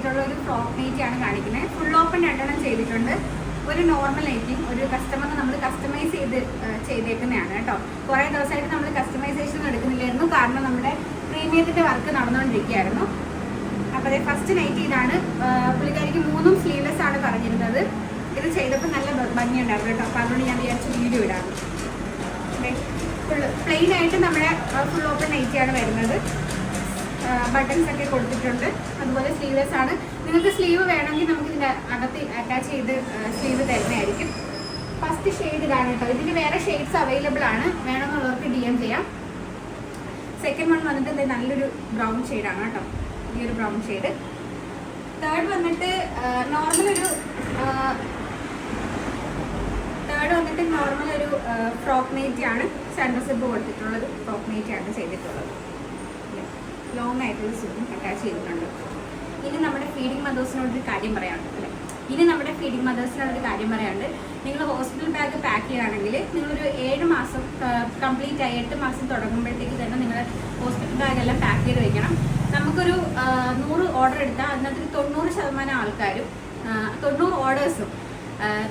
ചെയ്തിട്ടുള്ള ഒരു ഫ്രോക്ക് നൈറ്റിയാണ് കാണിക്കുന്നത്. ഫുൾ ഓപ്പൺ 2 ചെയ്തിട്ടുണ്ട്. ഒരു നോർമൽ നൈറ്റിയും ഒരു കസ്റ്റമറിന് നമ്മൾ കസ്റ്റമൈസ് ചെയ്തേക്കുന്നതാണ് കേട്ടോ. കുറേ ദിവസമായിട്ട് നമ്മൾ കസ്റ്റമൈസേഷൻ എടുക്കുന്നില്ലായിരുന്നു, കാരണം നമ്മുടെ പ്രീമിയത്തിൻ്റെ വർക്ക് നടന്നുകൊണ്ടിരിക്കുകയായിരുന്നു. അപ്പോൾ അതെ, ഫസ്റ്റ് നൈറ്റ് ഇതാണ്. പുള്ളിക്കാരിക്ക് 3 സ്ലീവ്ലെസ് ആണ് പറഞ്ഞിരുന്നത്. ഇത് ചെയ്തപ്പോൾ നല്ല ഭംഗിയുണ്ടായിരുന്നു കേട്ടോ. അപ്പോൾ അതുകൊണ്ട് ഞാൻ വിചാരിച്ചു വീഡിയോ ഇടാം. പ്ലെയിൻ ആയിട്ട് നമ്മുടെ ഫുൾ ഓപ്പൺ നൈറ്റിയാണ് വരുന്നത്. ബട്ടൺസ് ഒക്കെ കൊടുത്തിട്ടുണ്ട്. അതുപോലെ സ്ലീവ്ലെസ് ആണ്. നിങ്ങൾക്ക് സ്ലീവ് വേണമെങ്കിൽ നമുക്ക് ഇതിൻ്റെ അകത്ത് അറ്റാച്ച് ചെയ്ത് സ്ലീവ് തരുന്നതായിരിക്കും. ഫസ്റ്റ് ഷെയ്ഡ് ഇതാണ് കേട്ടോ. ഇതിന് വേറെ ഷെയ്ഡ്സ് അവൈലബിൾ ആണ്, വേണമെന്നുള്ളവർക്ക് DM ചെയ്യാം. സെക്കൻഡ് വൺ വന്നിട്ട് നല്ലൊരു ബ്രൗൺ ഷെയ്ഡാണ് കേട്ടോ, ഈ ഒരു ബ്രൗൺ ഷെയ്ഡ്. തേർഡ് വന്നിട്ട് നോർമൽ ഒരു ഫ്രോക്ക് നൈറ്റിയാണ്. സെൻറ്റർ സിബ് കൊടുത്തിട്ടുള്ളത് ഫ്രോക്ക് നൈറ്റിയാണ് ചെയ്തിട്ടുള്ളത്. ലോങ് ആയിട്ടുള്ള സിബും അറ്റാച്ച് ചെയ്തിട്ടുണ്ട്. ഇനി നമ്മുടെ ഫീഡിങ് മദേഴ്സിനോടൊരു കാര്യം പറയാനുണ്ട് അല്ലേ. നിങ്ങൾ ഹോസ്പിറ്റൽ ബാഗ് പാക്ക് ചെയ്യുകയാണെങ്കിൽ നിങ്ങളൊരു 7 മാസം കംപ്ലീറ്റ് ആയി 8 മാസം തുടങ്ങുമ്പോഴത്തേക്ക് തന്നെ നിങ്ങൾ ഹോസ്പിറ്റൽ ബാഗെല്ലാം പാക്ക് ചെയ്ത് വെക്കണം. നമുക്കൊരു 100 ഓർഡർ എടുത്താൽ അതിനകത്ത് 90% ആൾക്കാരും 90 ഓർഡേഴ്സും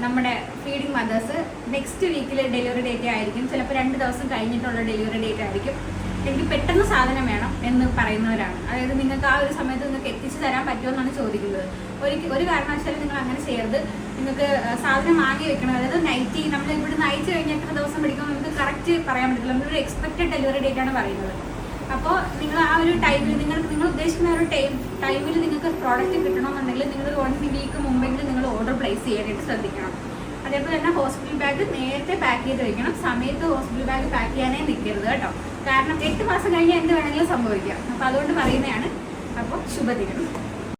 നമ്മുടെ ഫീഡിങ് മദേഴ്സ് നെക്സ്റ്റ് വീക്കിൽ ഡെലിവറി ഡേറ്റ് ആയിരിക്കും. ചിലപ്പോൾ 2 ദിവസം കഴിഞ്ഞിട്ടുള്ള ഡെലിവറി ഡേറ്റ് ആയിരിക്കും. എനിക്ക് പെട്ടെന്ന് സാധനം വേണം എന്ന് പറയുന്നവരാണ്. അതായത് നിങ്ങൾക്ക് ആ ഒരു സമയത്ത് നിങ്ങൾക്ക് എത്തിച്ചു തരാൻ പറ്റുമെന്നാണ് ചോദിക്കുന്നത്. ഒരു കാരണവശാലും നിങ്ങൾ അങ്ങനെ ചെയ്യരുത്. നിങ്ങൾക്ക് സാധനം വാങ്ങി വെക്കണം. അതായത് നൈറ്റി നമ്മൾ ഇവിടെ നയിച്ച് കഴിഞ്ഞാൽ എത്ര ദിവസം പിടിക്കുമ്പോൾ നമുക്ക് കറക്റ്റ് പറയാൻ പറ്റില്ല. നമ്മളൊരു എക്സ്പെക്റ്റഡ് ഡെലിവറി ഡേറ്റ് ആണ് പറയുന്നത്. അപ്പോൾ നിങ്ങൾ ആ ഒരു ടൈമിൽ നിങ്ങൾ ഉദ്ദേശിക്കുന്ന ഒരു ടൈമിൽ നിങ്ങൾക്ക് പ്രോഡക്റ്റ് കിട്ടണമെന്നുണ്ടെങ്കിൽ നിങ്ങൾ 1 വീക്ക് മുമ്പെങ്കിലും നിങ്ങൾ ഓർഡർ പ്ലേസ് ചെയ്യാനായിട്ട് ശ്രദ്ധിക്കണം. അതേപോലെ തന്നെ ഹോസ്പിറ്റൽ ബാഗ് നേരത്തെ പാക്ക് ചെയ്ത് വെക്കണം. സമയത്ത് ഹോസ്പിറ്റൽ ബാഗ് പാക്ക് ചെയ്യാനേ നിൽക്കരുത് കേട്ടോ. കാരണം 8 മാസം കഴിഞ്ഞാൽ എന്ത് വേണമെങ്കിലും സംഭവിക്കാം. അപ്പോൾ അതുകൊണ്ട് പറയുന്നതാണ്. അപ്പോൾ ശുഭദിനം.